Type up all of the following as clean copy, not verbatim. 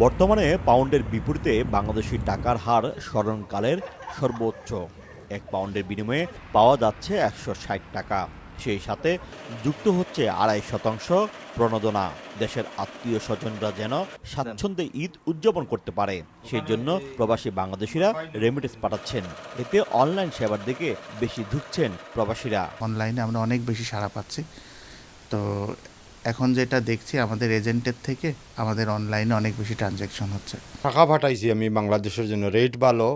বর্তমানে পাউন্ডের বিপরীতে বাংলাদেশি টাকার হার স্মরণকালের সর্বোচ্চ। এক পাউন্ডের বিনিময়ে পাওয়া যাচ্ছে ১৬০ টাকা। সেই সাথে যুক্ত হচ্ছে ২.৫% প্রণোদনা। দেশের আত্মীয় স্বজনরা যেন স্বাচ্ছন্দ্যে ঈদ উদযাপন করতে পারে, সেই জন্য প্রবাসী বাংলাদেশিরা রেমিটেন্স পাঠাচ্ছেন। এতে অনলাইন সেবার দিকে বেশি ঝুঁকছেন প্রবাসীরা। অনলাইনে আমরা অনেক বেশি সাড়া পাচ্ছি। তো এখন যেটা দেখছি আমাদের এজেন্টের থেকে আমাদের অনলাইনে অনেক বেশি ট্রানজ্যাকশন হচ্ছে। টাকা পাঠাইছি আমি বাংলাদেশের জন্য, রেট ভালো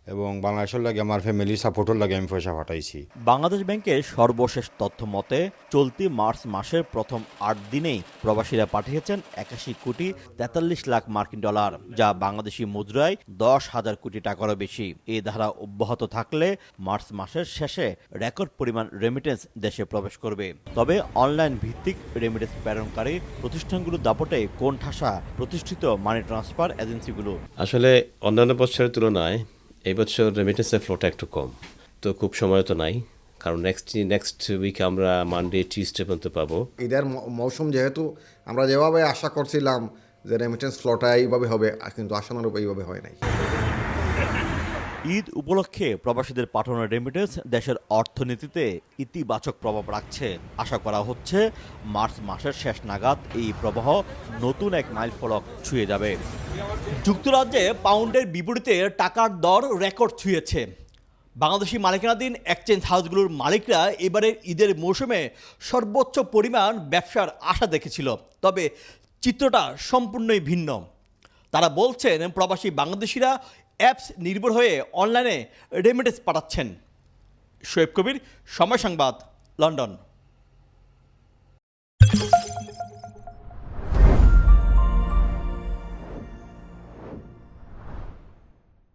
এবং বাংলাদেশের লাগে আমার ফ্যামিলি সাপোর্টের লাগে আমি পয়সা পাঠাইছি। বাংলাদেশ ব্যাংকের সর্বশেষ তথ্য মতে চলতি মার্চ মাসের প্রথম ৮ দিনেই প্রবাসীরা পাঠিয়েছেন ৮১,৪৩,০০,০০০ মার্কিন ডলার, যা বাংলাদেশি মুদ্রায় ১০,০০০ কোটি টাকারও বেশি। এই ধারা অব্যাহত থাকলে মার্চ মাসের শেষে রেকর্ড পরিমাণ রেমিটেন্স দেশে প্রবেশ করবে। তবে অনলাইন ভিত্তিক রেমিটেন্স প্রেরণকারী প্রতিষ্ঠানগুলোর দাপটে কোণঠাসা প্রতিষ্ঠিত মানি ট্রান্সফার এজেন্সিগুলো। আসলে অন্যান্য বছরের তুলনায় এই বছর রেমিটেন্সের ফ্লোটা একটু কম, তো খুব সময় তো নাই, কারণ নেক্সট উইক আমরা মানডে টিউসডে পর্যন্ত পাবো। ঈদের মৌসুম যেহেতু আমরা যেভাবে আশা করছিলাম যে রেমিটেন্স ফ্লোটা এইভাবে হবে, কিন্তু আশানুরূপ এইভাবে হয় নাই। ঈদ উপলক্ষে প্রবাসীদের পাঠানো রেমিটেন্স দেশের অর্থনীতিতে ইতিবাচক প্রভাব রাখছে। আশা করা হচ্ছে মার্চ মাসের শেষ নাগাদ এই প্রবাহ নতুন এক মাইলফলক ছুঁয়ে যাবে। যুক্তরাজ্যে পাউন্ডের বিপরীতে টাকার দর রেকর্ড ছুঁয়েছে। বাংলাদেশি মালিকানাধীন এক্সচেঞ্জ হাউসগুলোর মালিকরা এবারের ঈদের মৌসুমে সর্বোচ্চ পরিমাণ ব্যবসার আশা দেখেছিল। তবে চিত্রটা সম্পূর্ণই ভিন্ন। তারা বলছেন প্রবাসী বাংলাদেশিরা অ্যাপস নির্ভর হয়ে অনলাইনে রেমিটেন্স পাঠাচ্ছেন। শোয়েব কবির, সময় সংবাদ, লন্ডন।